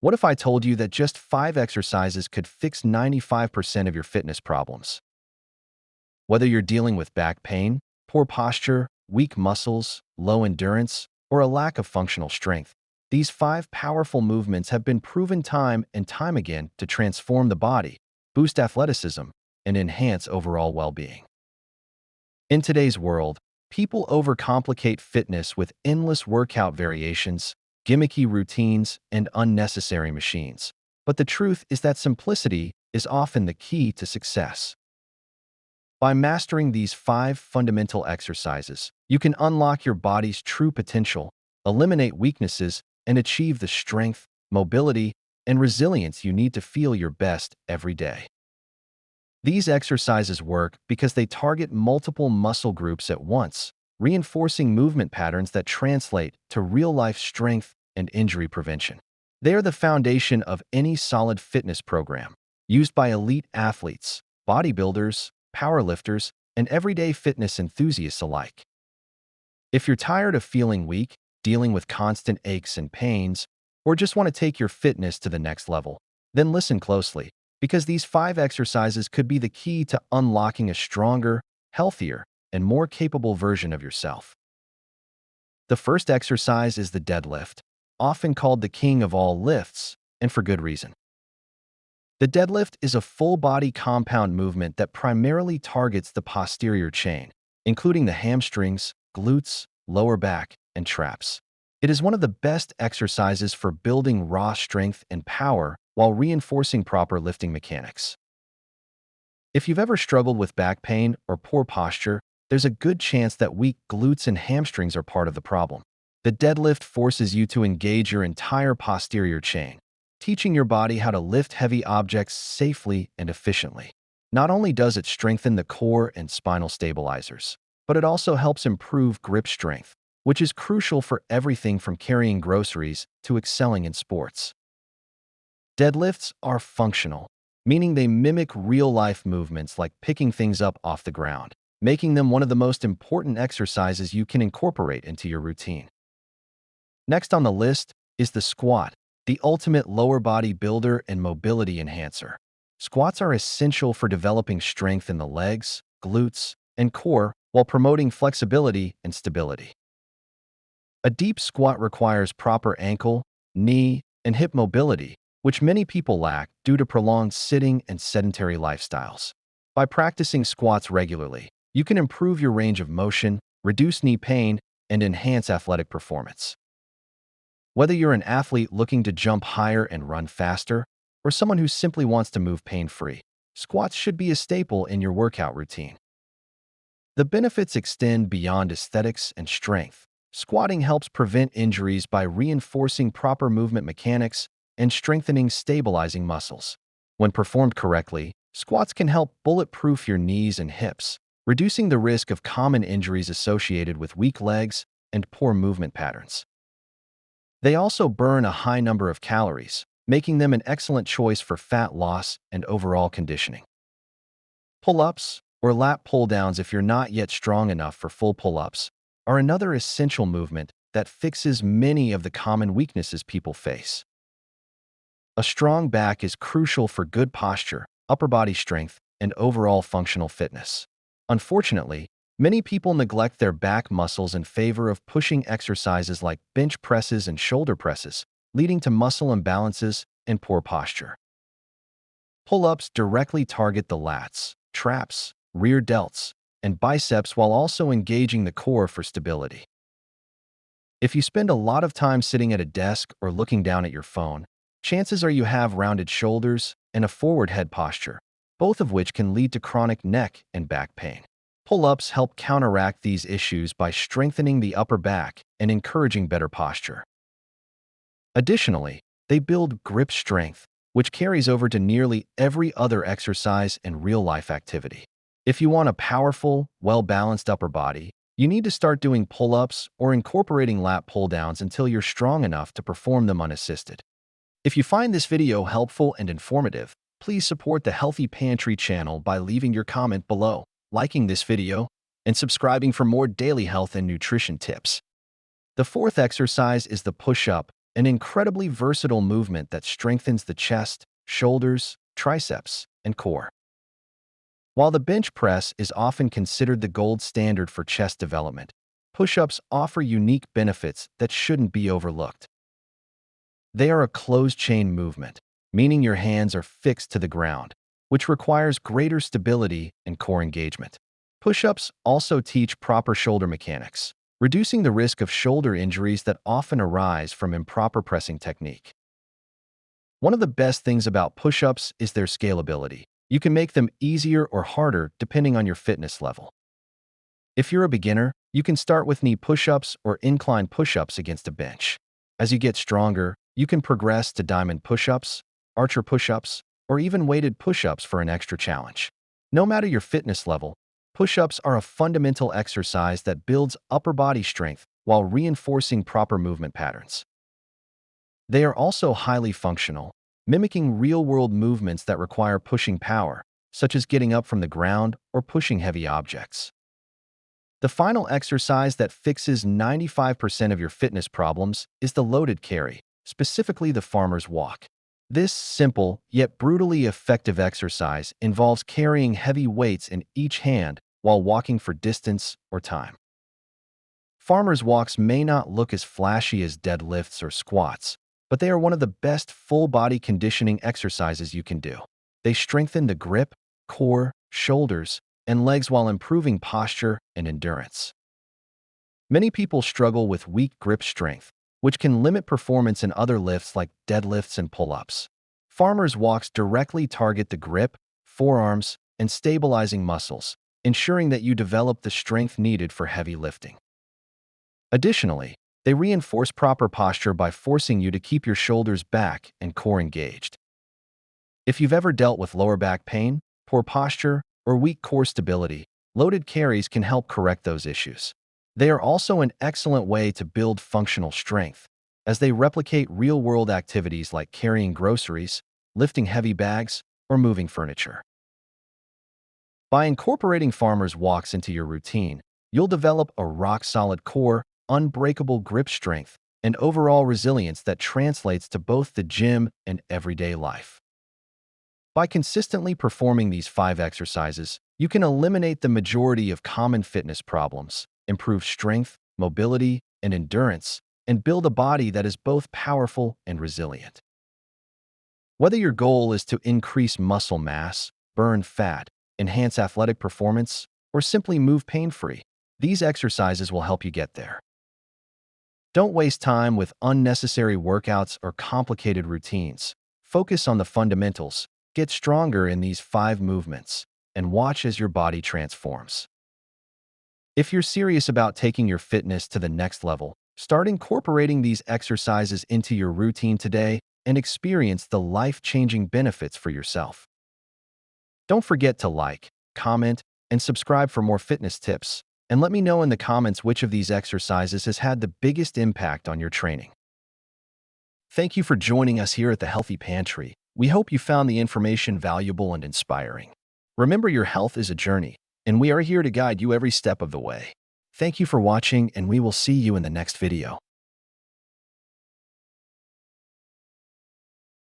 What if I told you that just 5 exercises could fix 95% of your fitness problems? Whether you're dealing with back pain, poor posture, weak muscles, low endurance, or a lack of functional strength, these 5 powerful movements have been proven time and time again to transform the body, boost athleticism, and enhance overall well-being. In today's world, people overcomplicate fitness with endless workout variations, gimmicky routines, and unnecessary machines. But the truth is that simplicity is often the key to success. By mastering these 5 fundamental exercises, you can unlock your body's true potential, eliminate weaknesses, and achieve the strength, mobility, and resilience you need to feel your best every day. These exercises work because they target multiple muscle groups at once, reinforcing movement patterns that translate to real-life strength and injury prevention. They are the foundation of any solid fitness program, used by elite athletes, bodybuilders, powerlifters, and everyday fitness enthusiasts alike. If you're tired of feeling weak, dealing with constant aches and pains, or just want to take your fitness to the next level, then listen closely, because these 5 exercises could be the key to unlocking a stronger, healthier, and more capable version of yourself. The first exercise is the deadlift, often called the king of all lifts, and for good reason. The deadlift is a full-body compound movement that primarily targets the posterior chain, including the hamstrings, glutes, lower back, and traps. It is one of the best exercises for building raw strength and power while reinforcing proper lifting mechanics. If you've ever struggled with back pain or poor posture, there's a good chance that weak glutes and hamstrings are part of the problem. The deadlift forces you to engage your entire posterior chain, teaching your body how to lift heavy objects safely and efficiently. Not only does it strengthen the core and spinal stabilizers, but it also helps improve grip strength, which is crucial for everything from carrying groceries to excelling in sports. Deadlifts are functional, meaning they mimic real-life movements like picking things up off the ground, making them one of the most important exercises you can incorporate into your routine. Next on the list is the squat, the ultimate lower body builder and mobility enhancer. Squats are essential for developing strength in the legs, glutes, and core while promoting flexibility and stability. A deep squat requires proper ankle, knee, and hip mobility, which many people lack due to prolonged sitting and sedentary lifestyles. By practicing squats regularly, you can improve your range of motion, reduce knee pain, and enhance athletic performance. Whether you're an athlete looking to jump higher and run faster, or someone who simply wants to move pain-free, squats should be a staple in your workout routine. The benefits extend beyond aesthetics and strength. Squatting helps prevent injuries by reinforcing proper movement mechanics and strengthening stabilizing muscles. When performed correctly, squats can help bulletproof your knees and hips, reducing the risk of common injuries associated with weak legs and poor movement patterns. They also burn a high number of calories, making them an excellent choice for fat loss and overall conditioning. Pull-ups, or lat pull-downs if you're not yet strong enough for full pull-ups, are another essential movement that fixes many of the common weaknesses people face. A strong back is crucial for good posture, upper body strength, and overall functional fitness. Unfortunately, many people neglect their back muscles in favor of pushing exercises like bench presses and shoulder presses, leading to muscle imbalances and poor posture. Pull-ups directly target the lats, traps, rear delts, and biceps while also engaging the core for stability. If you spend a lot of time sitting at a desk or looking down at your phone, chances are you have rounded shoulders and a forward head posture, both of which can lead to chronic neck and back pain. Pull-ups help counteract these issues by strengthening the upper back and encouraging better posture. Additionally, they build grip strength, which carries over to nearly every other exercise and real-life activity. If you want a powerful, well-balanced upper body, you need to start doing pull-ups or incorporating lat pull-downs until you're strong enough to perform them unassisted. If you find this video helpful and informative, please support the Healthy Pantry channel by leaving your comment below, liking this video, and subscribing for more daily health and nutrition tips. The fourth exercise is the push-up, an incredibly versatile movement that strengthens the chest, shoulders, triceps, and core. While the bench press is often considered the gold standard for chest development, push-ups offer unique benefits that shouldn't be overlooked. They are a closed-chain movement, meaning your hands are fixed to the ground, which requires greater stability and core engagement. Push-ups also teach proper shoulder mechanics, reducing the risk of shoulder injuries that often arise from improper pressing technique. One of the best things about push-ups is their scalability. You can make them easier or harder depending on your fitness level. If you're a beginner, you can start with knee push-ups or incline push-ups against a bench. As you get stronger, you can progress to diamond push-ups, archer push-ups, or even weighted push-ups for an extra challenge. No matter your fitness level, push-ups are a fundamental exercise that builds upper body strength while reinforcing proper movement patterns. They are also highly functional, mimicking real-world movements that require pushing power, such as getting up from the ground or pushing heavy objects. The final exercise that fixes 95% of your fitness problems is the loaded carry, specifically the farmer's walk. This simple yet brutally effective exercise involves carrying heavy weights in each hand while walking for distance or time. Farmer's walks may not look as flashy as deadlifts or squats, but they are one of the best full-body conditioning exercises you can do. They strengthen the grip, core, shoulders, and legs while improving posture and endurance. Many people struggle with weak grip strength, which can limit performance in other lifts like deadlifts and pull-ups. Farmer's walks directly target the grip, forearms, and stabilizing muscles, ensuring that you develop the strength needed for heavy lifting. Additionally, they reinforce proper posture by forcing you to keep your shoulders back and core engaged. If you've ever dealt with lower back pain, poor posture, or weak core stability, loaded carries can help correct those issues. They are also an excellent way to build functional strength, as they replicate real-world activities like carrying groceries, lifting heavy bags, or moving furniture. By incorporating farmer's walks into your routine, you'll develop a rock-solid core, unbreakable grip strength, and overall resilience that translates to both the gym and everyday life. By consistently performing these 5 exercises, you can eliminate the majority of common fitness problems, improve strength, mobility, and endurance, and build a body that is both powerful and resilient. Whether your goal is to increase muscle mass, burn fat, enhance athletic performance, or simply move pain-free, these exercises will help you get there. Don't waste time with unnecessary workouts or complicated routines. Focus on the fundamentals, get stronger in these 5 movements, and watch as your body transforms. If you're serious about taking your fitness to the next level, start incorporating these exercises into your routine today and experience the life-changing benefits for yourself. Don't forget to like, comment, and subscribe for more fitness tips, and let me know in the comments which of these exercises has had the biggest impact on your training. Thank you for joining us here at the Healthy Pantry. We hope you found the information valuable and inspiring. Remember, your health is a journey, and we are here to guide you every step of the way. Thank you for watching, and we will see you in the next video.